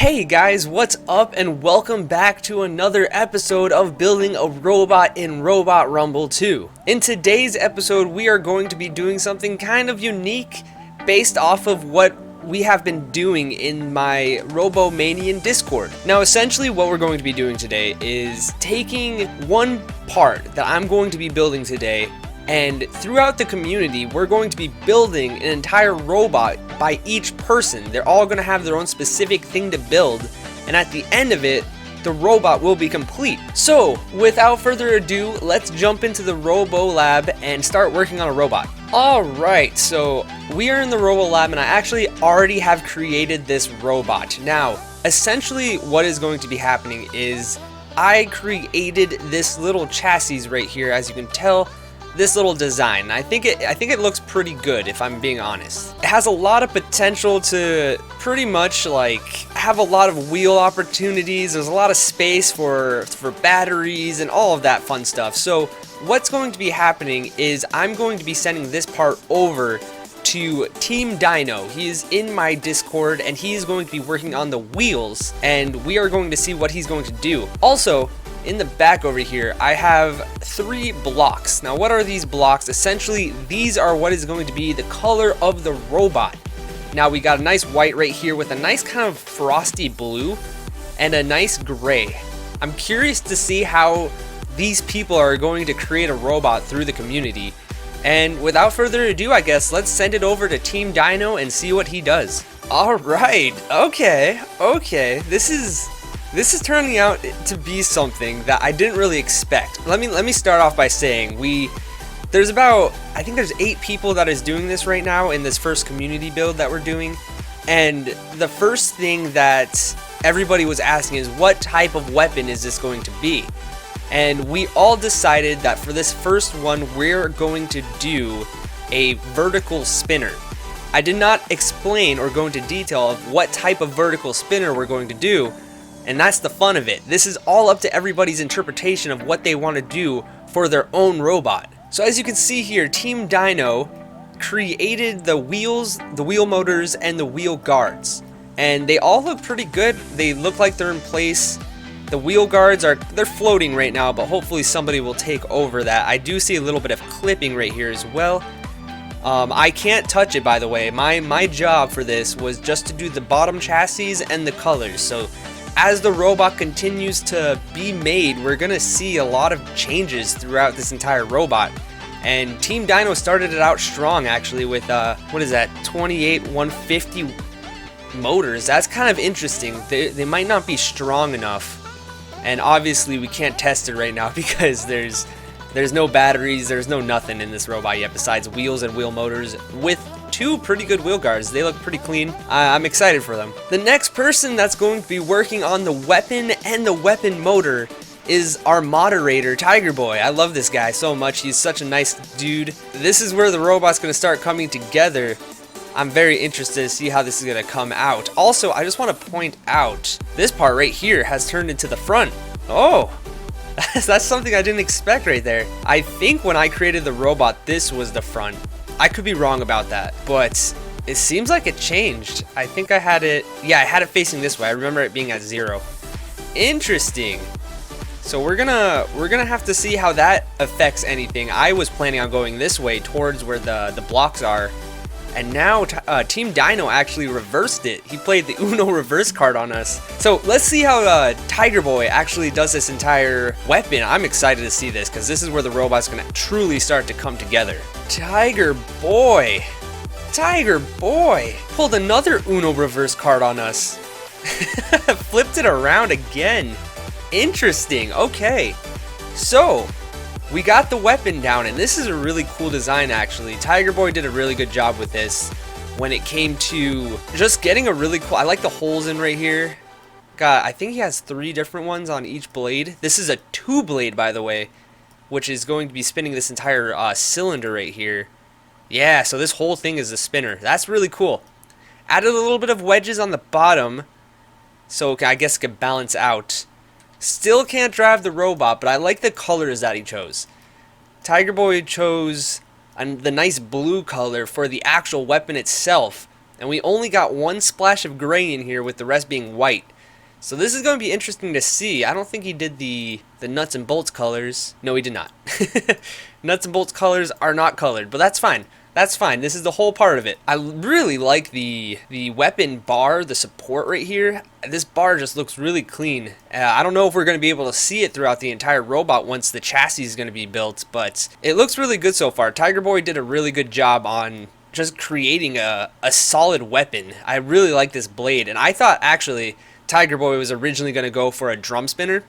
Hey guys, what's up and welcome back to another episode of Building a Robot in Robot Rumble 2. In today's episode, we are going to be doing something kind of unique based off of what we have been doing in my Robomanian Discord. Now essentially what we're going to be doing today is taking one part that I'm going to be building today, and throughout the community, we're going to be building an entire robot by each person. They're all going to have their own specific thing to build, and at the end of it, the robot will be complete. So, without further ado, let's jump into the Robo Lab and start working on a robot. Alright, so we are in the Robo Lab, and I actually already have created this robot. Now, essentially what is going to be happening is I created this little chassis right here, as you can tell. This little design. I think it looks pretty good, if I'm being honest. It has a lot of potential to pretty much like have a lot of wheel opportunities. There's a lot of space for batteries and all of that fun stuff. So what's going to be happening is I'm going to be sending this part over to Team Dino. He is in my Discord and he is going to be working on the wheels, and we are going to see what he's going to do. Also, in the back over here, I have 3 blocks. Now, what are these blocks? Essentially, these are what is going to be the color of the robot. Now, we got a nice white right here with a nice kind of frosty blue and a nice gray. I'm curious to see how these people are going to create a robot through the community. And without further ado, I guess, let's send it over to Team Dino and see what he does. All right, okay. This is turning out to be something that I didn't really expect. Let me start off by saying there's 8 people that is doing this right now in this first community build that we're doing. And the first thing that everybody was asking is, what type of weapon is this going to be? And we all decided that for this first one, we're going to do a vertical spinner. I did not explain or go into detail of what type of vertical spinner we're going to do. And that's the fun of it. This is all up to everybody's interpretation of what they want to do for their own robot. So as you can see here, Team Dino created the wheels, the wheel motors, and the wheel guards. And they all look pretty good. They look like they're in place. The wheel guards they're floating right now, but hopefully somebody will take over that. I do see a little bit of clipping right here as well. I can't touch it, by the way. My job for this was just to do the bottom chassis and the colors. So as the robot continues to be made, we're gonna see a lot of changes throughout this entire robot. And Team Dino started it out strong, actually, with what is that, 28 150 motors. That's kind of interesting. They might not be strong enough, and obviously we can't test it right now because there's no batteries, there's no nothing in this robot yet besides wheels and wheel motors with 2 pretty good wheel guards. They look pretty clean. I'm excited for them. The next person that's going to be working on the weapon and the weapon motor is our moderator, Tiger Boy. I love this guy so much. He's such a nice dude. This is where the robot's going to start coming together. I'm very interested to see how this is going to come out. Also, I just want to point out, this part right here has turned into the front. Oh, that's something I didn't expect right there. I think when I created the robot, this was the front. I could be wrong about that, but it seems like it changed. I think I had it facing this way. I remember it being at 0. Interesting. So we're gonna have to see how that affects anything. I was planning on going this way towards where the blocks are, and now Team Dino actually reversed it. He played the Uno reverse card on us. So let's see how Tiger Boy actually does this entire weapon. I'm excited to see this because this is where the robot's gonna truly start to come together. Tiger Boy pulled another Uno reverse card on us. Flipped it around again. Interesting. Okay, so we got the weapon down, and this is a really cool design, actually. Tiger Boy did a really good job with this when it came to just getting a really cool... I like the holes in right here. I think he has 3 different ones on each blade. This is a 2 blade, by the way, which is going to be spinning this entire cylinder right here. Yeah, so this whole thing is a spinner. That's really cool. Added a little bit of wedges on the bottom, so I guess it could balance out. Still can't drive the robot, but I like the colors that he chose. Tiger Boy chose the nice blue color for the actual weapon itself, And we only got one splash of gray in here with the rest being white. So this is going to be interesting to see. I don't think he did the nuts and bolts colors. No, he did not. Nuts and bolts colors are not colored, but that's fine. That's fine. This is the whole part of it. I really like the weapon bar, the support right here. This bar just looks really clean. I don't know if we're going to be able to see it throughout the entire robot once the chassis is going to be built, but it looks really good so far. Tiger Boy did a really good job on just creating a solid weapon. I really like this blade, and I thought actually Tiger Boy was originally going to go for a drum spinner.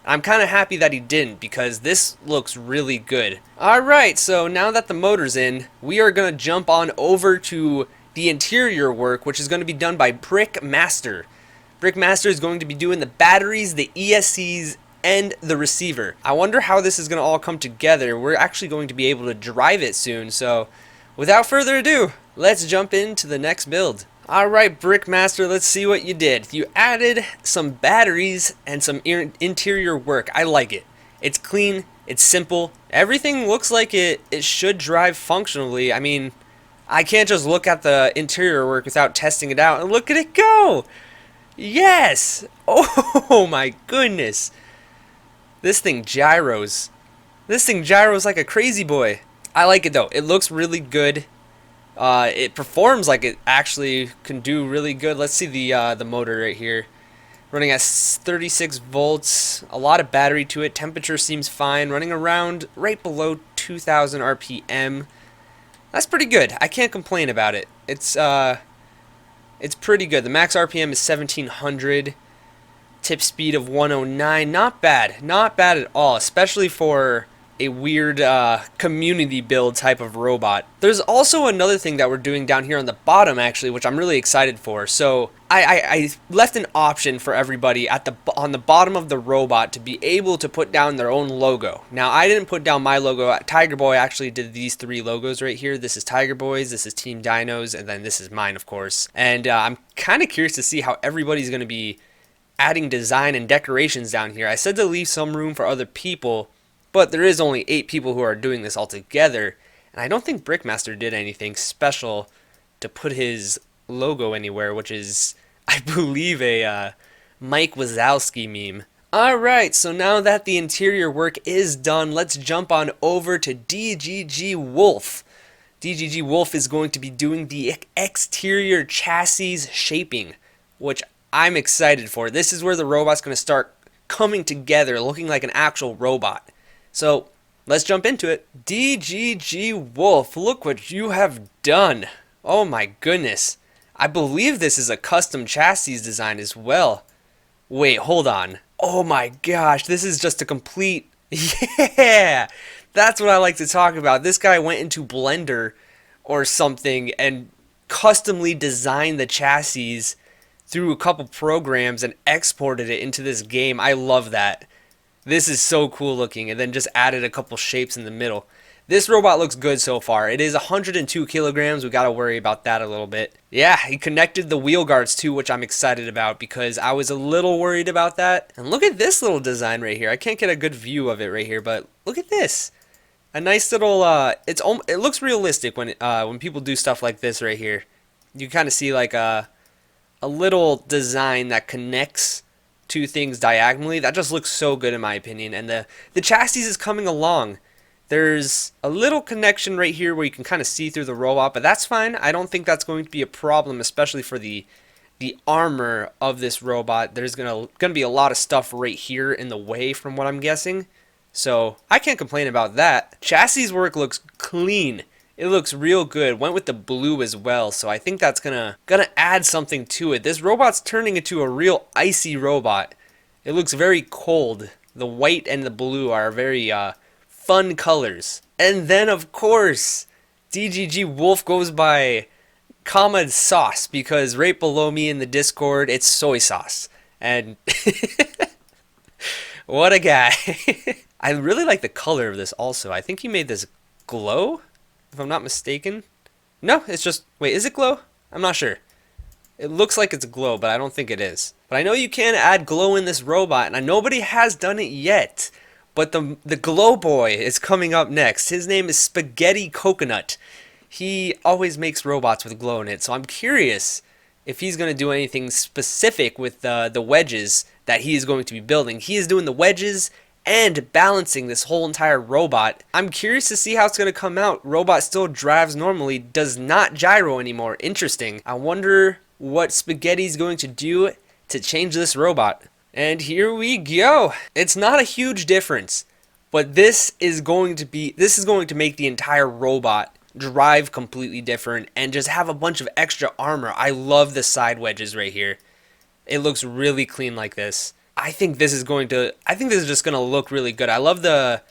I'm kind of happy that he didn't, because this looks really good. Alright, so now that the motor's in, we are going to jump on over to the interior work, which is going to be done by Brick Master. Brick Master is going to be doing the batteries, the ESCs, and the receiver. I wonder how this is going to all come together. We're actually going to be able to drive it soon, so without further ado, let's jump into the next build. Alright, Brickmaster, let's see what you did. You added some batteries and some interior work. I like it. It's clean, it's simple. Everything looks like it should drive functionally. I mean, I can't just look at the interior work without testing it out. And look at it go! Yes! Oh my goodness! This thing gyros. This thing gyros like a crazy boy. I like it though. It looks really good. It performs like it actually can do really good. Let's see the motor right here. Running at 36 volts, a lot of battery to it. Temperature seems fine. Running around right below 2,000 RPM. That's pretty good. I can't complain about it. It's pretty good. The max RPM is 1,700. Tip speed of 109. Not bad. Not bad at all, especially for a weird community build type of robot. There's also another thing that we're doing down here on the bottom actually, which I'm really excited for. So I left an option for everybody at on the bottom of the robot to be able to put down their own logo. Now I didn't put down my logo. Tiger Boy actually did these three logos right here. This is Tiger Boy's, this is Team Dinos, and then this is mine, of course. And I'm kind of curious to see how everybody's going to be adding design and decorations down here. I said to leave some room for other people, but there is only 8 people who are doing this all together, and I don't think Brickmaster did anything special to put his logo anywhere, which is, I believe, a Mike Wazowski meme. Alright, so now that the interior work is done, let's jump on over to DGG Wolf. DGG Wolf is going to be doing the exterior chassis shaping, which I'm excited for. This is where the robot's going to start coming together, looking like an actual robot. So, let's jump into it. DGG Wolf, look what you have done. Oh my goodness. I believe this is a custom chassis design as well. Wait, hold on. Oh my gosh, this is just a complete... Yeah! That's what I like to talk about. This guy went into Blender or something and customly designed the chassis through a couple programs and exported it into this game. I love that. This is so cool looking, and then just added a couple shapes in the middle. This robot looks good so far. It is 102 kilograms. We gotta worry about that a little bit. Yeah, he connected the wheel guards too, which I'm excited about because I was a little worried about that. And look at this little design right here. I can't get a good view of it right here, but look at this. A nice little. It looks realistic when people do stuff like this right here. You kind of see like a little design that connects two things diagonally. That just looks so good in my opinion. And the chassis is coming along. There's a little connection right here where you can kind of see through the robot, but that's fine. I don't think that's going to be a problem, especially for the armor of this robot. There's gonna be a lot of stuff right here in the way from what I'm guessing. So I can't complain about that. Chassis work looks clean. It looks real good. Went with the blue as well, so I think that's gonna add something to it. This robot's turning into a real icy robot. It looks very cold. The white and the blue are very fun colors. And then of course, DGG Wolf goes by comma sauce because right below me in the Discord it's soy sauce. And what a guy. I really like the color of this also. I think he made this glow, if I'm not mistaken. No, it's just... Wait, is it glow? I'm not sure. It looks like it's glow, but I don't think it is. But I know you can add glow in this robot, and nobody has done it yet. But the glow boy is coming up next. His name is Spaghetti Coconut. he always makes robots with glow in it, so I'm curious if he's going to do anything specific with the wedges that he is going to be building. He is doing the wedges and balancing this whole entire robot. I'm curious to see how it's going to come out. Robot still drives normally, does not gyro anymore. Interesting. I wonder what Spaghetti's going to do to change this robot. And here we go. It's not a huge difference, but this is going to make the entire robot drive completely different and just have a bunch of extra armor. I love the side wedges right here. It looks really clean like this. I think this is just going to look really good. I love the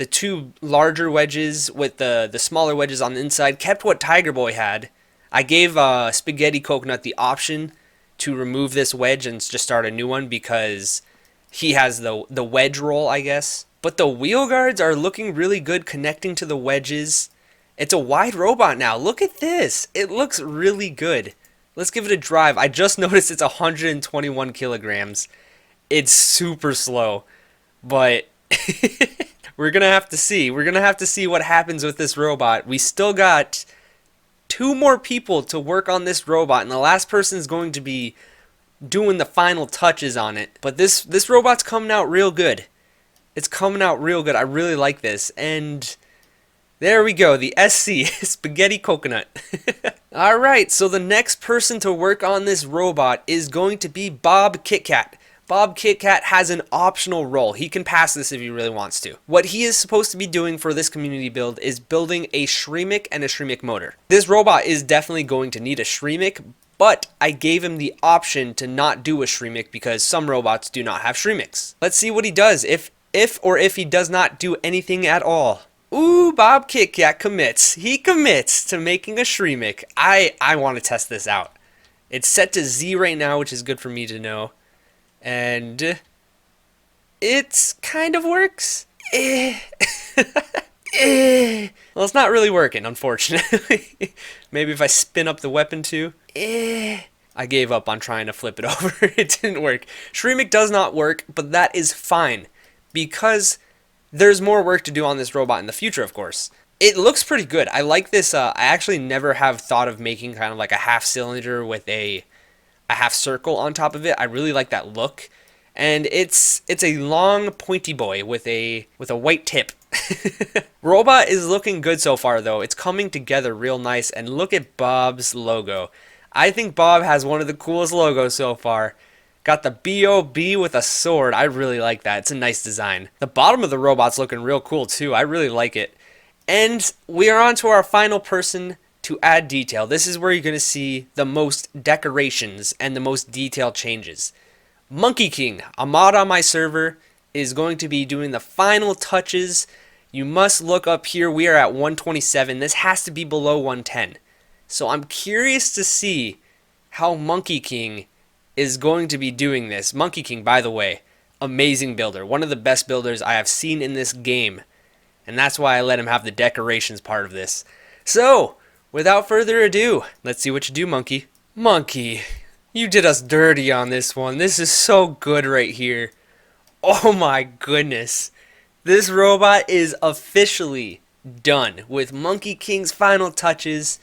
two larger wedges with the smaller wedges on the inside. Kept what Tiger Boy had. I gave Spaghetti Coconut the option to remove this wedge and just start a new one because he has the wedge roll, I guess. But the wheel guards are looking really good connecting to the wedges. It's a wide robot now. Look at this. It looks really good. Let's give it a drive. I just noticed it's 121 kilograms. It's super slow, but we're going to have to see. We're going to have to see what happens with this robot. We still got 2 more people to work on this robot, and the last person is going to be doing the final touches on it. But this robot's coming out real good. It's coming out real good. I really like this. And there we go, the SC, Spaghetti Coconut. Alright, so the next person to work on this robot is going to be Bob KitKat. Bob KitKat has an optional role. He can pass this if he really wants to. What he is supposed to be doing for this community build is building a shreemick and a shreemick motor. This robot is definitely going to need a shreemick, but I gave him the option to not do a shreemick because some robots do not have shreemicks. Let's see what he does, if he does not do anything at all. Ooh, Bob KitKat commits. He commits to making a shreemick. I want to test this out. It's set to Z right now, which is good for me to know. And it kind of works. Well, it's not really working, unfortunately. Maybe if I spin up the weapon too. I gave up on trying to flip it over. It didn't work. Shreemick does not work, but that is fine because there's more work to do on this robot in the future, of course. It looks pretty good. I like this. I actually never have thought of making kind of like a half cylinder with a half circle on top of it. I really like that look. And it's a long pointy boy with a white tip. Robot is looking good so far though. It's coming together real nice, and look at Bob's logo. I think Bob has one of the coolest logos so far. Got the B.O.B. with a sword. I really like that. It's a nice design. The bottom of the robot's looking real cool too. I really like it. And we are on to our final person to add detail. This is where you're going to see the most decorations and the most detailed changes. Monkey King, a mod on my server, is going to be doing the final touches. You must look up here. We are at 127. This has to be below 110. So I'm curious to see how Monkey King is going to be doing this. Monkey King, by the way, amazing builder. One of the best builders I have seen in this game. And that's why I let him have the decorations part of this. So, without further ado, let's see what you do, Monkey. Monkey, you did us dirty on this one. This is so good right here. Oh my goodness. This robot is officially done with Monkey King's final touches.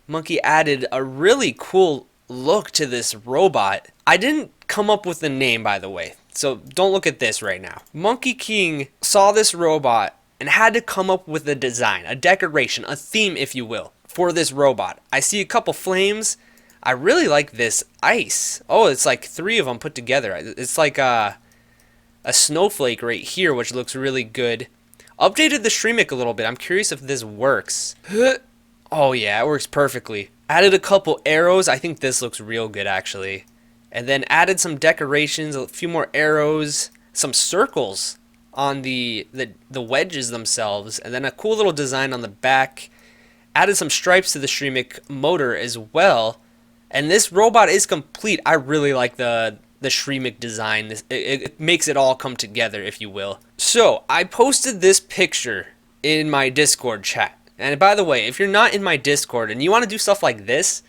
Monkey added a really cool look to this robot. I didn't come up with the name, by the way, so don't look at this right now. Monkey King saw this robot and had to come up with a design, a decoration, a theme, if you will, for this robot. I see a couple flames. I really like this ice. Oh, it's like 3 of them put together. It's like a snowflake right here, which looks really good. Updated the shreemick a little bit. I'm curious if this works. Oh yeah, it works perfectly. Added a couple arrows. I think this looks real good actually. And then added some decorations, a few more arrows, some circles on the wedges themselves, and then a cool little design on the back. Added some stripes to the shreemick motor as well. And this robot is complete. I really like the shreemick design. It makes it all come together, if you will. So I posted this picture in my Discord chat. And by the way, if you're not in my Discord and you want to do stuff like this,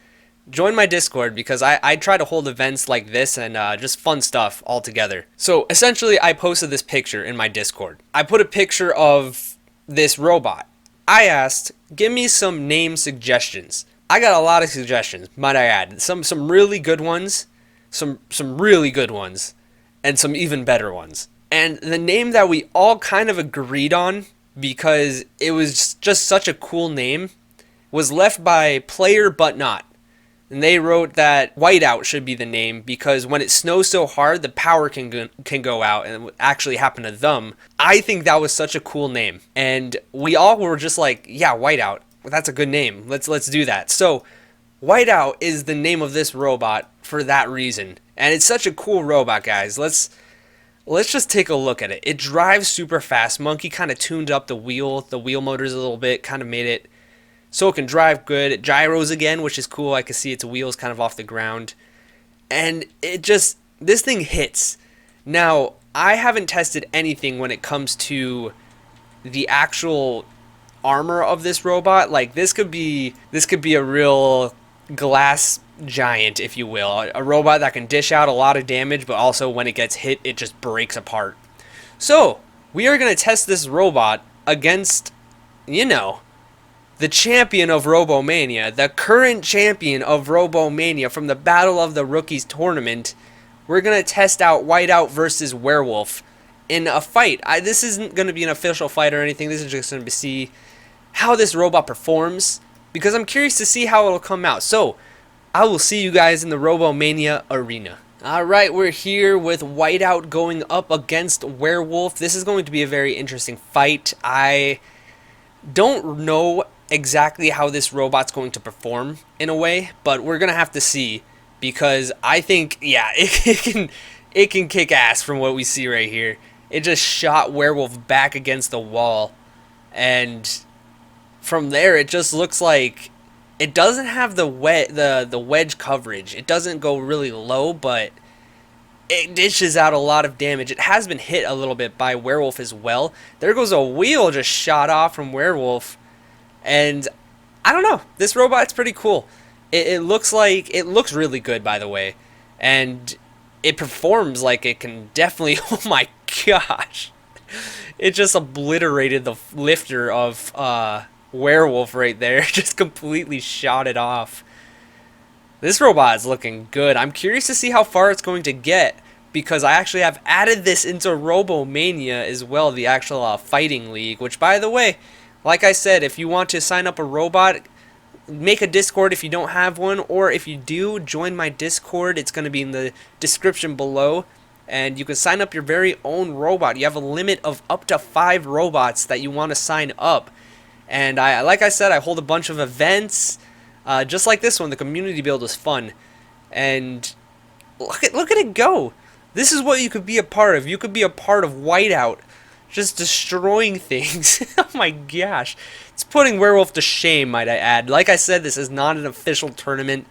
join my Discord because I try to hold events like this and just fun stuff all together. So essentially, I posted this picture in my Discord. I put a picture of this robot. I asked, give me some name suggestions. I got a lot of suggestions, might I add. Some really good ones, some really good ones, and some even better ones. And the name that we all kind of agreed on, because it was just such a cool name, was left by Player But Not. And they wrote that Whiteout should be the name because when it snows so hard, the power can go out, and it would actually happen to them. I think that was such a cool name, and we all were just like, yeah, Whiteout. That's a good name. Let's do that. So, Whiteout is the name of this robot for that reason, and it's such a cool robot, guys. Let's just take a look at it. It drives super fast. Monkey kind of tuned up the wheel motors a little bit, kind of made it so it can drive good. It gyros again, which is cool. I can see its wheels kind of off the ground. And this thing hits. Now, I haven't tested anything when it comes to the actual armor of this robot. Like, this could be a real glass giant, if you will. A robot that can dish out a lot of damage, but also when it gets hit, it just breaks apart. So, we are going to test this robot against, the champion of Robomania, the current champion of Robomania from the Battle of the Rookies tournament. We're going to test out Whiteout versus Werewolf in a fight. This isn't going to be an official fight or anything. This is just going to see how this robot performs, because I'm curious to see how it'll come out. So, I will see you guys in the Robomania arena. Alright, we're here with Whiteout going up against Werewolf. This is going to be a very interesting fight. I don't know exactly how this robot's going to perform in a way, but we're gonna have to see, because I think, yeah, it can kick ass from what we see right here. It just shot Werewolf back against the wall, and from there it just looks like it doesn't have the wedge coverage. It doesn't go really low, but it dishes out a lot of damage. It has been hit a little bit by Werewolf as well. There goes a wheel just shot off from Werewolf. And I don't know, this robot's pretty cool. It looks really good, by the way, and it performs like it can definitely. Oh my gosh, it just obliterated the lifter of Werewolf right there. Just completely shot it off. This robot is looking good. I'm curious to see how far it's going to get, because I actually have added this into Robomania as well, the actual fighting league, which, by the way, like I said, if you want to sign up a robot, make a Discord if you don't have one, or if you do, join my Discord. It's going to be in the description below, and you can sign up your very own robot. You have a limit of up to 5 robots that you want to sign up. And like I said, I hold a bunch of events, just like this one. The community build is fun, and look at it go. This is what you could be a part of. You could be a part of Whiteout, just destroying things. Oh my gosh. It's putting Werewolf to shame, might I add. Like I said, this is not an official tournament.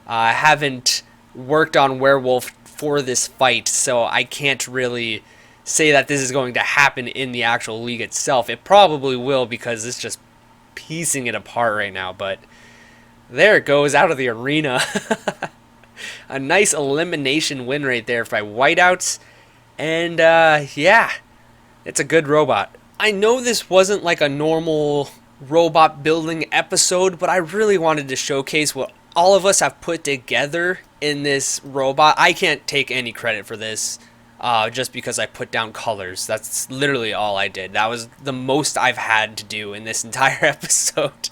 I haven't worked on Werewolf for this fight, so I can't really say that this is going to happen in the actual league itself. It probably will, because it's just piecing it apart right now, but there it goes out of the arena. A nice elimination win right there by Whiteouts. And yeah, it's a good robot. I know this wasn't like a normal robot building episode, but I really wanted to showcase what all of us have put together in this robot. I can't take any credit for this, just because I put down colors. That's literally all I did. That was the most I've had to do in this entire episode.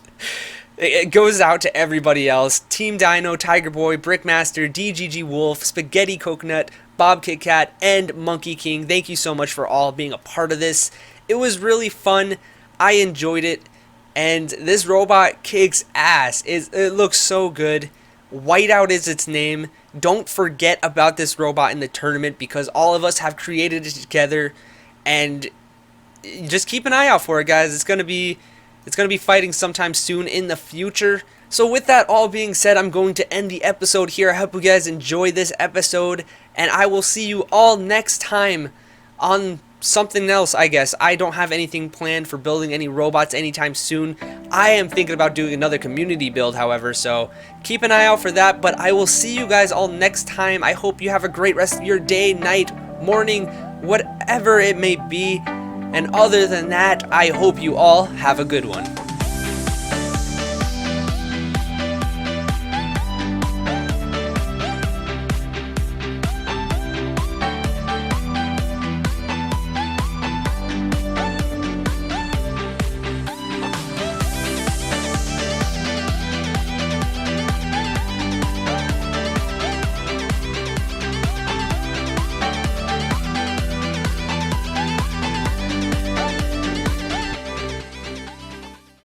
It goes out to everybody else. Team Dino, Tiger Boy, Brickmaster, DGG Wolf, Spaghetti Coconut, Bob Kit Kat, and Monkey King. Thank you so much for all being a part of this. It was really fun. I enjoyed it. And this robot kicks ass. It looks so good. Whiteout is its name. Don't forget about this robot in the tournament, because all of us have created it together. And just keep an eye out for it, guys. It's gonna be fighting sometime soon in the future. So with that all being said, I'm going to end the episode here. I hope you guys enjoyed this episode, and I will see you all next time on something else, I guess. I don't have anything planned for building any robots anytime soon. I am thinking about doing another community build, however, so keep an eye out for that. But I will see you guys all next time. I hope you have a great rest of your day, night, morning, whatever it may be. And other than that, I hope you all have a good one.